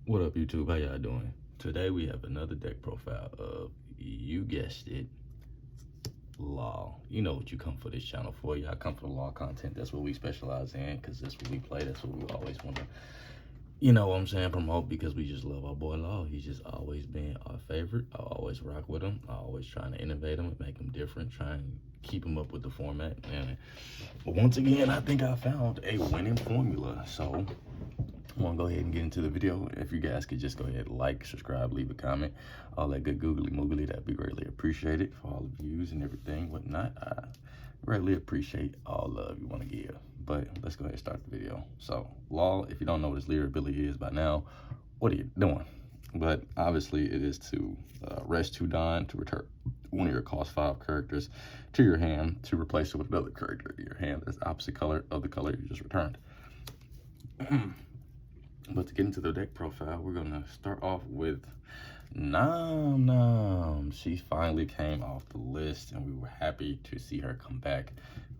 What up, YouTube? How y'all doing? Today we have another deck profile of, you guessed it, law. You know what you come for this channel for. Y'all come for the law content. That's what we specialize in, because that's what we play. That's what we always want to, you know what I'm saying, promote, because we just love our boy Law. He's just always been our favorite. I always rock with him. I always trying to innovate him and make him different, try and keep him up with the format. And once again, I think I found a winning formula. So I want to go ahead and get into the video. If you guys could just go ahead, like, subscribe, leave a comment, all that good googly moogly, that'd be greatly appreciated for all the views and everything, whatnot. I greatly appreciate all love you want to give. But let's go ahead and start the video. So, Law, if you don't know what his leader ability is by now, what are you doing? But obviously, it is to rest 2 Don to return one of your cost 5 characters to your hand to replace it with another character in your hand that's opposite color of the color you just returned. But to get into the deck profile, we're gonna start off with Nom Nom. She finally came off the list, and we were happy to see her come back.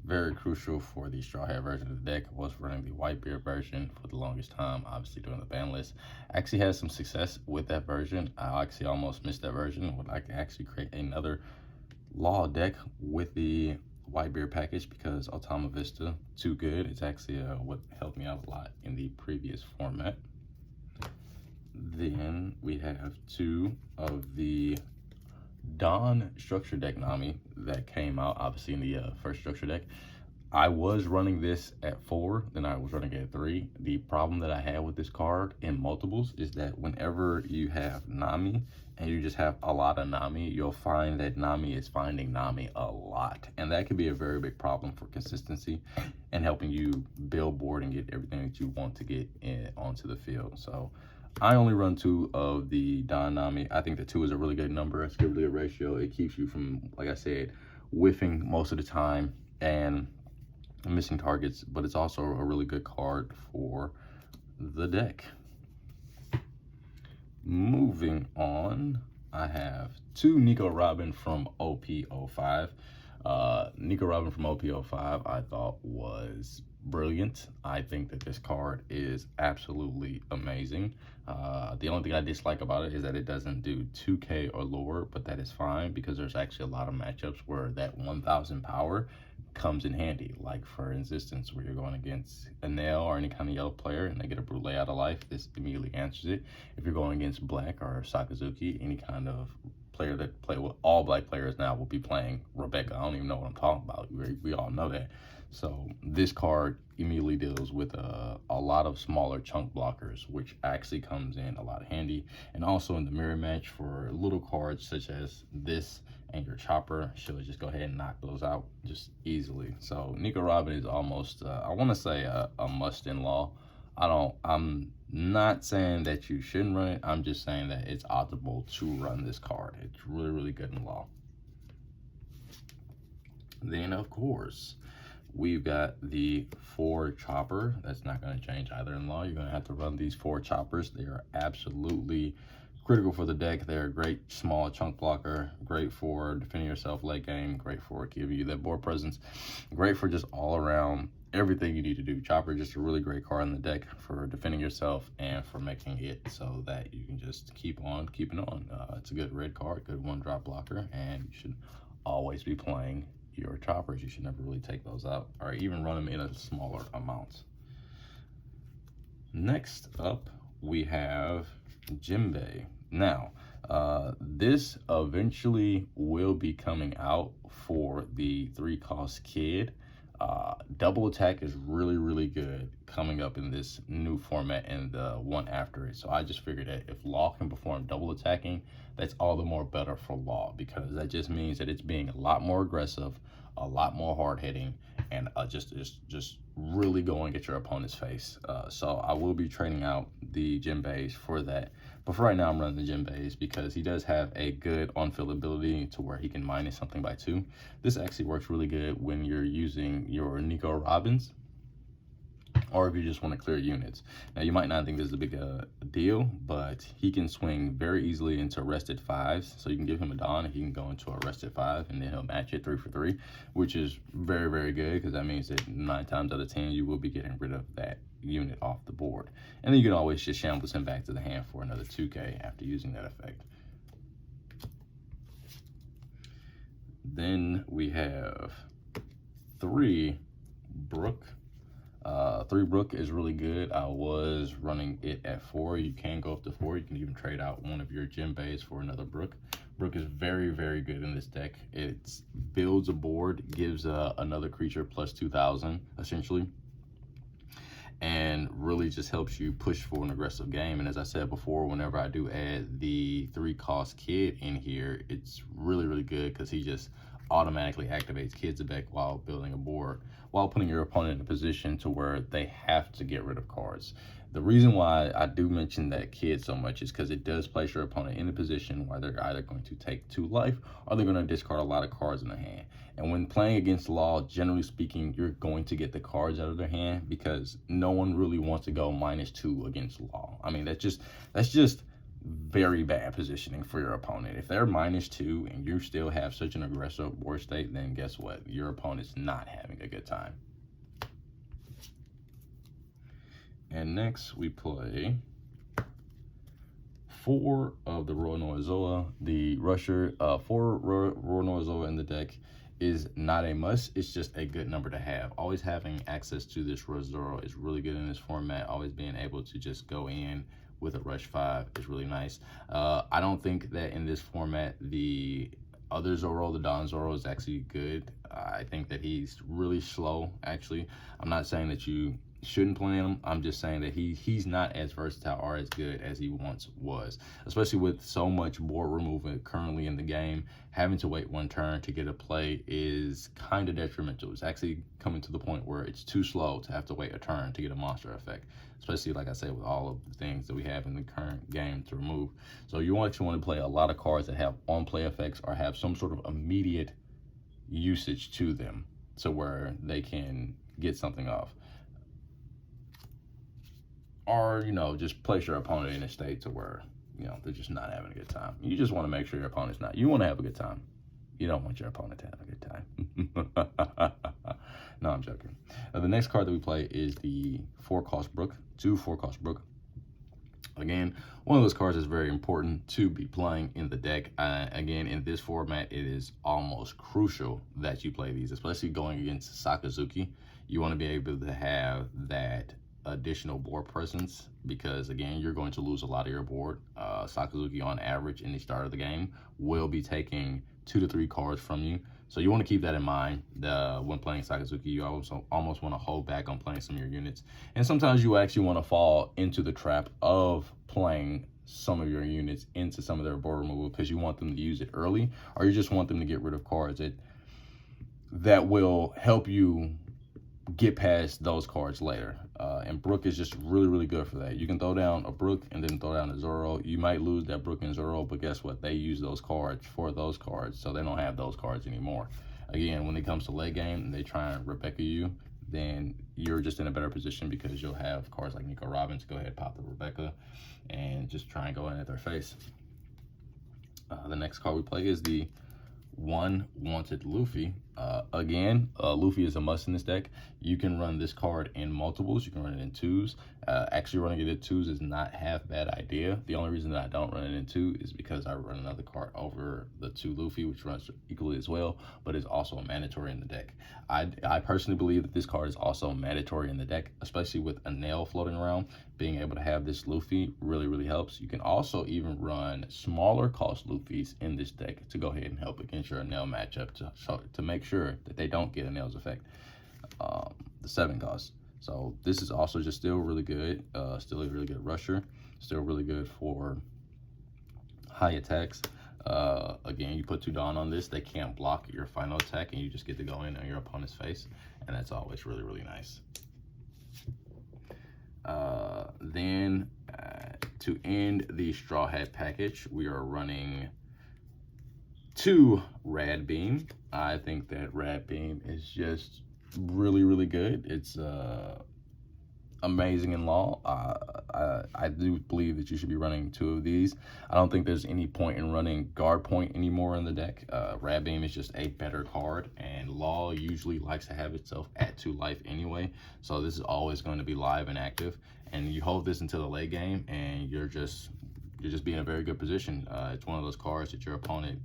Very crucial for the straw hat version of the deck. I was running the Whitebeard version for the longest time, obviously during the ban list. I actually had some success with that version. I actually almost missed that version. Would like to actually create another Law deck with the Whitebeard package, because Automa Vista, too good. It's actually what helped me out a lot in the previous format. Then we have 2 of the Dawn structure deck Nami that came out, obviously in the first structure deck. I was running this at 4, then I was running it at 3. The problem that I had with this card in multiples is that whenever you have Nami and you just have a lot of Nami, you'll find that Nami is finding Nami a lot. And that could be a very big problem for consistency and helping you build board and get everything that you want to get onto the field. So I only run 2 of the Don Nami. I think that 2 is a really good number. It's a really good ratio. It keeps you from, like I said, whiffing most of the time and missing targets, but it's also a really good card for the deck. Moving on, I have 2 Nico Robin from OP05. Nico Robin from OP05 I thought was brilliant. I think that this card is absolutely amazing. The only thing I dislike about it is that it doesn't do 2K or lower, but that is fine because there's actually a lot of matchups where that 1000 power comes in handy. Like for instance, where you're going against a nail or any kind of yellow player and they get a brule out of life, this immediately answers it. If you're going against black or Sakazuki, any kind of player that play with all black players now will be playing Rebecca. I don't even know what I'm talking about. We all know that. So this card immediately deals with a lot of smaller chunk blockers, which actually comes in a lot handy. And also in the mirror match for little cards such as this and your chopper, she'll just go ahead and knock those out just easily. So Nico Robin is almost, I want to say a must in Law. I'm not saying that you shouldn't run it. I'm just saying that it's optimal to run this card. It's really, really good in Law. Then, of course, we've got the 4 chopper. That's not going to change either in Law. You're going to have to run these 4 choppers. They are absolutely critical for the deck. They're a great small chunk blocker, great for defending yourself late game, great for giving you that board presence, great for just all around everything you need to do. Chopper is just a really great card in the deck for defending yourself and for making it so that you can just keep on keeping on. It's a good red card, good 1-drop blocker, and you should always be playing your choppers. You should never really take those out or even run them in a smaller amount. Next up, we have Jinbei. Now, this eventually will be coming out for the 3-cost kid. Double attack is really, really good coming up in this new format and the one after it. So I just figured that if Law can perform double attacking, that's all the more better for Law, because that just means that it's being a lot more aggressive, a lot more hard hitting, and just really going at your opponent's face. So I will be training out the Jinbeis for that. But for right now, I'm running the Jinbeis because he does have a good on-field ability to where he can minus something by 2. This actually works really good when you're using your Nico Robins or if you just want to clear units. Now, you might not think this is a big deal, but he can swing very easily into rested 5s. So you can give him a Dawn, and he can go into a rested 5, and then he'll match it 3 for 3, which is very, very good, because that means that 9 times out of 10, you will be getting rid of that unit off the board. And then you can always just shambles him back to the hand for another 2K after using that effect. Then we have 3 Brook. 3 Brook is really good. I was running it at 4. You can go up to 4. You can even trade out one of your gem bays for another Brook. Brook is very, very good in this deck. It builds a board, gives another creature plus 2,000 essentially, and really just helps you push for an aggressive game. And as I said before, whenever I do add the 3-cost Kid in here, it's really, really good, because he just automatically activates Kid's Beck while building a board, while putting your opponent in a position to where they have to get rid of cards. The reason why I do mention that Kid so much is because it does place your opponent in a position where they're either going to take 2 life, or they're going to discard a lot of cards in their hand. And when playing against Law, generally speaking, you're going to get the cards out of their hand, because no one really wants to go -2 against Law. I mean, that's just very bad positioning for your opponent. If they're -2 and you still have such an aggressive board state, then guess what? Your opponent's not having a good time. And next we play 4 of the Royal Noizoa. The Rusher, 4 Royal Noizoa in the deck is not a must. It's just a good number to have. Always having access to this Rush Zoro is really good in this format. Always being able to just go in with a Rush 5 is really nice. I don't think that in this format the other Zoro, the Don Zoro, is actually good. I think that he's really slow, actually. I'm not saying that you shouldn't play him. I'm just saying that he's not as versatile or as good as he once was, especially with so much board removal currently in the game. Having to wait 1 turn to get a play is kind of detrimental. It's actually coming to the point where it's too slow to have to wait a turn to get a monster effect, especially, like I said, with all of the things that we have in the current game to remove. So you actually want to play a lot of cards that have on-play effects or have some sort of immediate usage to them, so where they can get something off. Or, just place your opponent in a state to where, they're just not having a good time. You just want to make sure your opponent's not. You want to have a good time. You don't want your opponent to have a good time. No, I'm joking. The next card that we play is the 4-cost Brook. 2 4-cost Brook. Again, one of those cards is very important to be playing in the deck. Again, in this format, it is almost crucial that you play these, especially going against Sakazuki. You want to be able to have that additional board presence, because again, you're going to lose a lot of your board. Sakazuki on average in the start of the game will be taking 2 to 3 cards from you, so you want to keep that in mind. When playing Sakazuki, you also almost want to hold back on playing some of your units, and sometimes you actually want to fall into the trap of playing some of your units into some of their board removal, because you want them to use it early, or you just want them to get rid of cards that will help you get past those cards later. And Brook is just really, really good for that. You can throw down a Brook and then throw down a Zoro. You might lose that Brook and Zoro, but guess what? They use those cards for those cards, so they don't have those cards anymore. Again, when it comes to late game and they try and Rebecca you, then you're just in a better position, because you'll have cards like Nico Robin to go ahead and pop the Rebecca and just try and go in at their face. The next card we play is the 1 Wanted Luffy. Again, Luffy is a must in this deck. You can run this card in multiples. You can run it in 2s. Actually, running it in 2s is not half bad idea. The only reason that I don't run it in 2 is because I run another card over the 2 Luffy, which runs equally as well, but is also mandatory in the deck. I personally believe that this card is also mandatory in the deck, especially with a nail floating around. Being able to have this Luffy really, really helps. You can also even run smaller cost Luffys in this deck to go ahead and help against your nail matchup to make sure that they don't get a nails effect. The 7 cost. So this is also just still really good. Still a really good rusher. Still really good for high attacks. Again, you put 2 Dawn on this, they can't block your final attack, and you just get to go in on your opponent's face, and that's always really, really nice. Then to end the Straw Hat package, we are running 2 Rad Beam. I think that Rad Beam is just really, really good. It's amazing in law. I do believe that you should be running 2 of these. I don't think there's any point in running guard point anymore in the deck. Rad Beam is just a better card, and law usually likes to have itself at 2 life anyway, so this is always going to be live and active, and you hold this until the late game and you're just be in a very good position. It's one of those cards that your opponent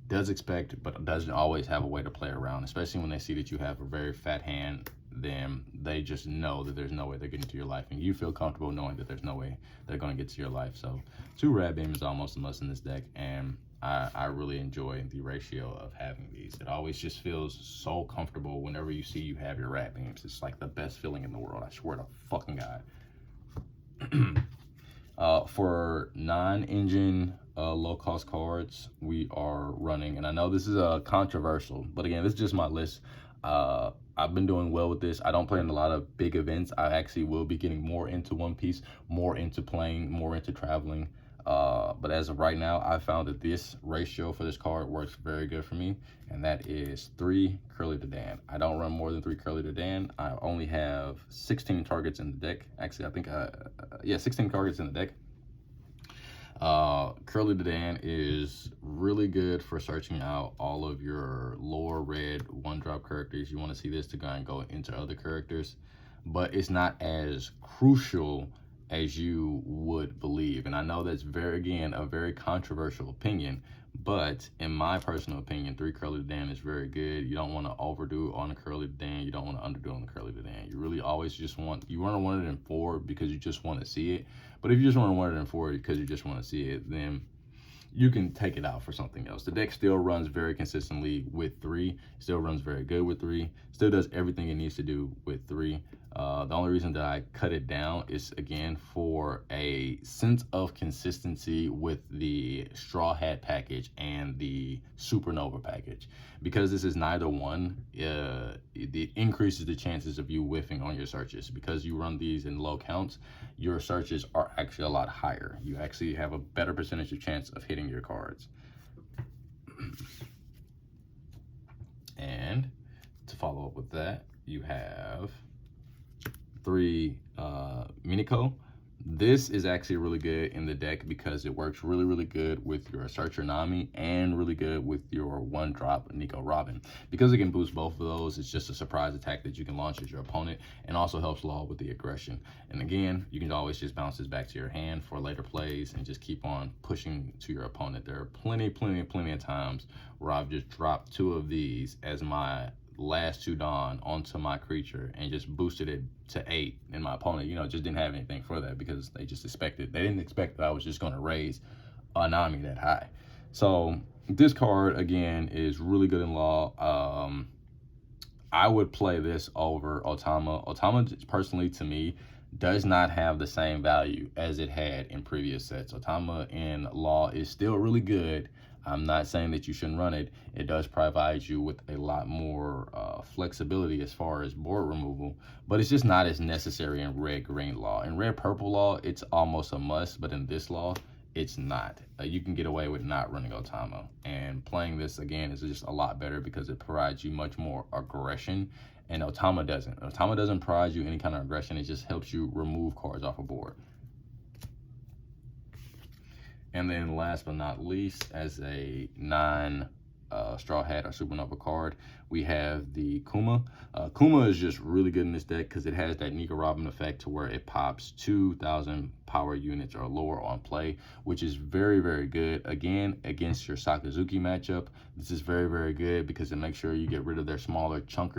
does expect but doesn't always have a way to play around, especially when they see that you have a very fat hand. Then they just know that there's no way they're getting to your life, and you feel comfortable knowing that there's no way they're going to get to your life. So 2 Rad Beam is almost a must in this deck, and I really enjoy the ratio of having these. It always just feels so comfortable whenever you see you have your Rad Beams. It's like the best feeling in the world, I swear to fucking God. For non-engine low-cost cards, we are running, and I know this is controversial, but again, this is just my list. I've been doing well with this. I don't play in a lot of big events. I actually will be getting more into One Piece, more into playing, more into traveling. But as of right now, I found that this ratio for this card works very good for me, and that is 3 Curly the Dan. I don't run more than 3 Curly the Dan. I only have 16 targets in the deck. Actually, I think, yeah, 16 targets in the deck. Curly the Dan is really good for searching out all of your lower red 1-drop characters. You want to see this to go into other characters, but it's not as crucial as you would believe. And I know that's again, a very controversial opinion, but in my personal opinion, 3 Curly the Dan is very good. You don't want to overdo it on the Curly the Dan. You don't want to underdo it on the Curly the Dan. You really always just want to run it in 4 because you just want to see it. But if you just want to run it in 4 because you just want to see it, then you can take it out for something else. The deck still runs very consistently with 3, still runs very good with 3, still does everything it needs to do with 3. The only reason that I cut it down is, again, for a sense of consistency with the Straw Hat package and the Supernova package. Because this is neither one, it increases the chances of you whiffing on your searches. Because you run these in low counts, your searches are actually a lot higher. You actually have a better percentage of chance of hitting your cards. And to follow up with that, you have 3 Miniko. This is actually really good in the deck because it works really, really good with your Searcher Nami and really good with your 1-drop Nico Robin. Because it can boost both of those, it's just a surprise attack that you can launch at your opponent, and also helps law with the aggression. And again, you can always just bounce this back to your hand for later plays and just keep on pushing to your opponent. There are plenty of times where I've just dropped 2 of these as my last 2 Dawn onto my creature and just boosted it to 8, and my opponent, just didn't have anything for that because they didn't expect that I was just going to raise a Nami that high. So this card, again, is really good in law. I would play this over Otama. Otama, personally, to me, does not have the same value as it had in previous sets. Otama in law is still really good. I'm not saying that you shouldn't run it. It does provide you with a lot more flexibility as far as board removal, but it's just not as necessary in red-green law. In red-purple law, it's almost a must, but in this law, it's not. You can get away with not running Otama, and playing this, again, is just a lot better because it provides you much more aggression, and Otama doesn't. Otama doesn't provide you any kind of aggression. It just helps you remove cards off a board. And then last but not least, as a Straw Hat or Supernova card, we have the Kuma. Kuma is just really good in this deck because it has that Nico Robin effect to where it pops 2,000 power units or lower on play, which is very, very good. Again, against your Sakazuki matchup, this is very, very good because it makes sure you get rid of their smaller chunk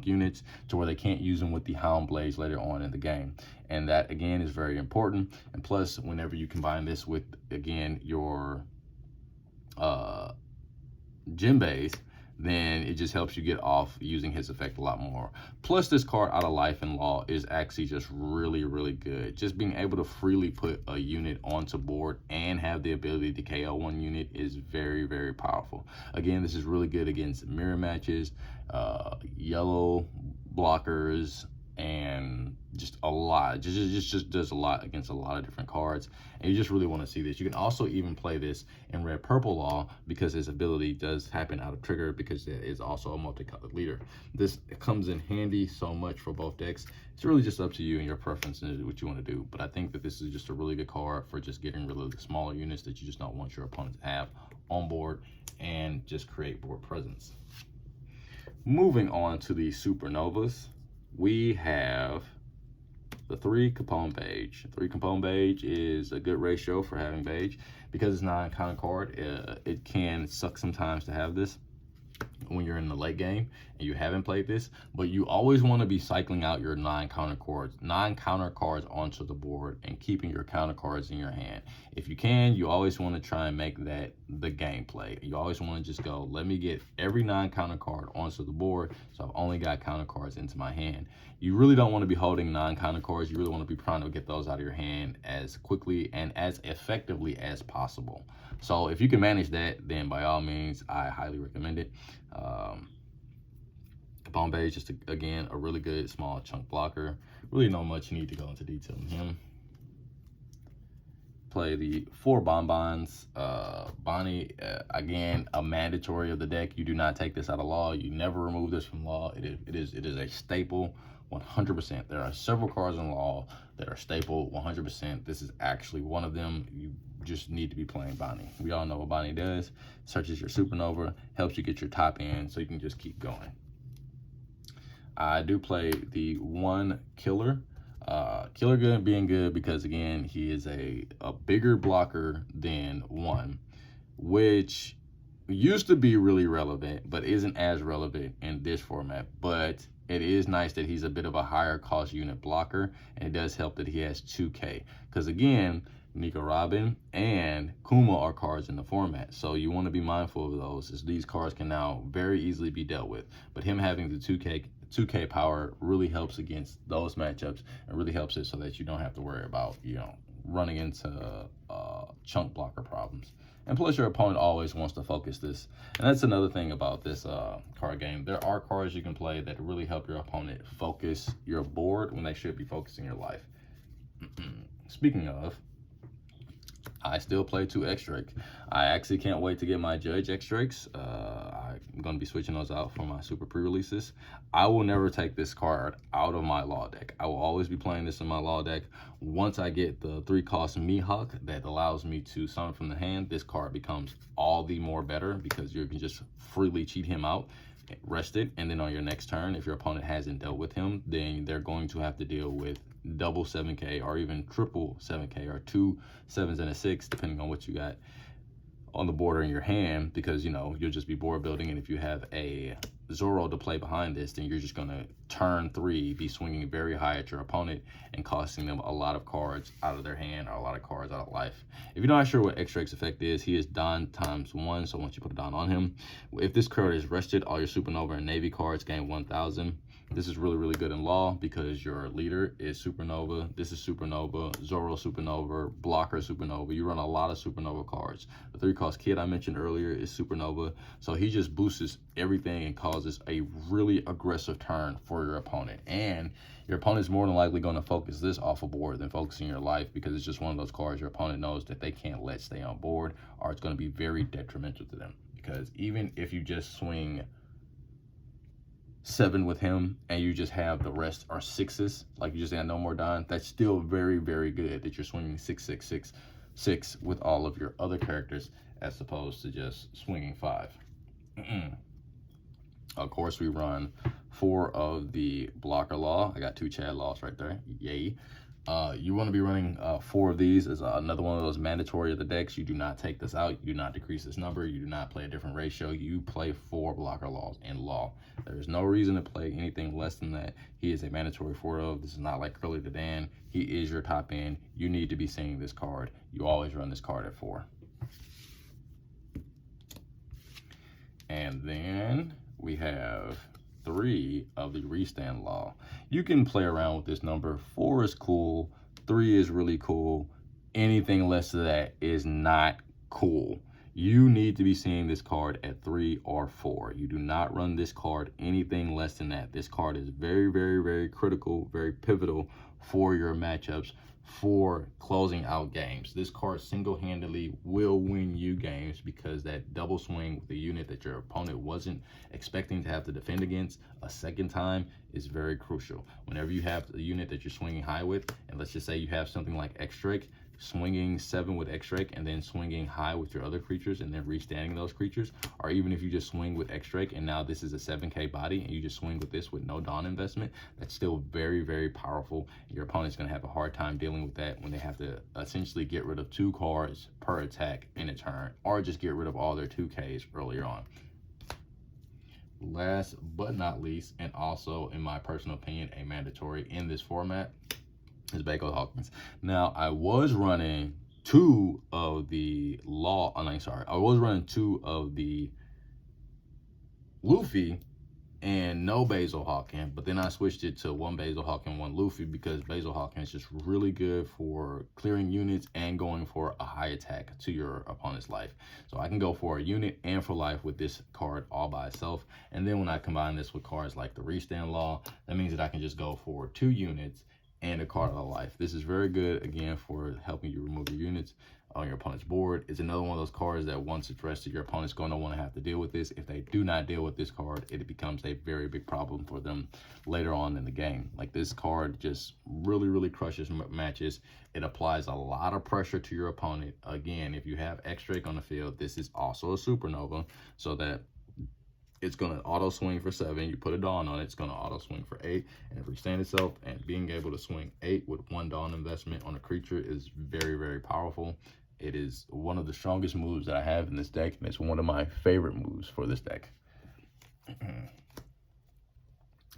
units to where they can't use them with the Hound Blades later on in the game. And that, again, is very important. And plus, whenever you combine this with, again, your Jinbeis, then it just helps you get off using his effect a lot more. Plus, this card, Out of Life and Law, is actually just really, really good. Just being able to freely put a unit onto board and have the ability to KO one unit is very, very powerful. Again, this is really good against mirror matches, yellow blockers, and just a lot, just does a lot against a lot of different cards, and you just really want to see this. You can also even play this in red purple law because his ability does happen out of trigger, because it is also a multicolored leader. This comes in handy so much for both decks. It's really just up to you and your preference and what you want to do, but I think that this is just a really good card for just getting rid of the smaller units that you just don't want your opponent to have on board, and just create board presence. Moving on to the supernovas, we have the 3 Capone Beige. 3 Capone Beige is a good ratio for having Beige. Because it's not a counter card, it can suck sometimes to have this when you're in the late game and you haven't played this, but you always want to be cycling out your 9 counter cards onto the board and keeping your counter cards in your hand. If you can, you always want to try and make that the gameplay. You always want to just go, let me get every 9 counter card onto the board, so I've only got counter cards into my hand. You really don't want to be holding 9 counter cards. You really want to be trying to get those out of your hand as quickly and as effectively as possible. So if you can manage that, then by all means, I highly recommend it. Capone Beige is, again, a really good small chunk blocker. Really not much need to go into detail on him. Play the 4 Bonbons. Bonnie, again, a mandatory of the deck. You do not take this out of law. You never remove this from law. It is a staple 100%. There are several cards in law that are staple 100%. This is actually one of them. You just need to be playing Bonnie. We all know what Bonnie does. Searches your supernova, helps you get your top end so you can just keep going. I do play the 1 Killer. Killer good being good because, again, he is a bigger blocker than 1, which used to be really relevant, but isn't as relevant in this format. But it is nice that he's a bit of a higher cost unit blocker, and it does help that he has 2K. Because, again, Nico Robin and Kuma are cards in the format, so you want to be mindful of those, as these cards can now very easily be dealt with. But him having the 2K power really helps against those matchups, and really helps it so that you don't have to worry about, you know, running into chunk blocker problems. And plus, your opponent always wants to focus this, and that's another thing about this card game. There are cards you can play that really help your opponent focus your board when they should be focusing your life. Speaking of, I still play 2 X-Drake. I actually can't wait to get my Judge X-Drakes. I'm going to be switching those out for my super pre-releases. I will never take this card out of my law deck. I will always be playing this in my law deck. Once I get the 3-cost Mihawk that allows me to summon from the hand, this card becomes all the more better because you can just freely cheat him out, rest it, and then on your next turn, if your opponent hasn't dealt with him, then they're going to have to deal with double 7K or even triple 7K or 2 7s and a 6, depending on what you got on the border in your hand, because, you know, you'll just be board building. And if you have a Zoro to play behind this, then you're just going to turn 3 be swinging very high at your opponent and costing them a lot of cards out of their hand or a lot of cards out of life. If you're not sure what X-Drake's effect is, he is Don ×1, so once you put a Don on him, if this card is rested, all your Supernova and Navy cards gain 1,000. This is really, really good in law because your leader is Supernova. This is Supernova, Zoro Supernova, Blocker Supernova. You run a lot of Supernova cards. The 3-cost Kid I mentioned earlier is Supernova. So he just boosts everything and causes a really aggressive turn for your opponent. And your opponent's more than likely going to focus this off a board than focusing your life, because it's just one of those cards your opponent knows that they can't let stay on board, or it's going to be very detrimental to them. Because even if you just swing 7 with him and you just have the rest are 6s, like you just had no more Don, that's still very, very good that you're swinging 6, 6, 6, 6 with all of your other characters as opposed to just swinging 5. Of course, we run 4 of the blocker law. I got 2 Chad laws right there. Yay. You want to be running 4 of these as another one of those mandatory of the decks. You do not take this out. You do not decrease this number. You do not play a different ratio. You play 4 blocker laws in law. There is no reason to play anything less than that. He is a mandatory 4 of. This is not like Curly the Dan. He is your top end. You need to be seeing this card. You always run this card at 4. And then we have 3 of the restand law. You can play around with this number. 4 is cool. 3 is really cool. Anything less than that is not cool. you need to be seeing this card at 3 or 4. You do not run this card anything less than that. This card is very, very, very critical, very pivotal for your matchups, for closing out games. This card single-handedly will win you games because that double swing with the unit that your opponent wasn't expecting to have to defend against a second time is very crucial. Whenever you have a unit that you're swinging high with, and let's just say you have something like X-Drake, swinging 7 with X-Drake and then swinging high with your other creatures and then restanding those creatures, or even if you just swing with X-Drake and now this is a 7k body and you just swing with this with no Dawn investment, that's still very, very powerful. Your opponent's going to have a hard time dealing with that when they have to essentially get rid of 2 cards per attack in a turn, or just get rid of all their 2Ks earlier on. Last but not least, and also in my personal opinion a mandatory in this format, is Baco Hawkins. Now, I was running 2 of the I was running 2 of the Luffy and no Basil Hawkins, but then I switched it to 1 Basil Hawkins, 1 Luffy, because Basil Hawkins is just really good for clearing units and going for a high attack to your opponent's life. So I can go for a unit and for life with this card all by itself. And then when I combine this with cards like the Restand Law, that means that I can just go for 2 units and a card of life. This is very good, again, for helping you remove your units on your opponent's board. It's another one of those cards that once it's rested, your opponent's going to want to have to deal with this. If they do not deal with this card, it becomes a very big problem for them later on in the game. Like, this card just really, really crushes matches. It applies a lot of pressure to your opponent. Again, if you have X-Drake on the field, this is also a supernova, so that it's going to auto swing for 7. You put a Dawn on it, it's going to auto swing for 8 and restand itself. And being able to swing 8 with 1 Dawn investment on a creature is very, very powerful. It is one of the strongest moves that I have in this deck, and it's one of my favorite moves for this deck.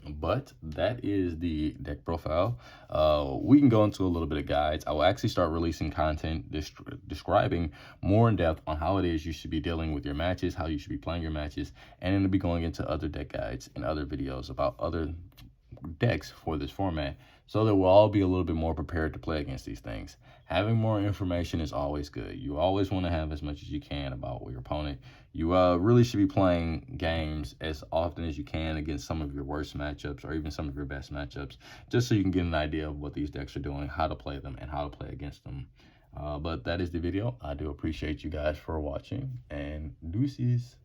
But that is the deck profile. We can go into a little bit of guides. I will actually start releasing content describing more in depth on how it is you should be dealing with your matches, how you should be playing your matches, and then to be going into other deck guides and other videos about other decks for this format, so that we'll all be a little bit more prepared to play against these things. Having more information is always good. You always want to have as much as you can about your opponent. You really should be playing games as often as you can against some of your worst matchups or even some of your best matchups, just so you can get an idea of what these decks are doing, how to play them, and how to play against them. But that is the video. I do appreciate you guys for watching, and deuces.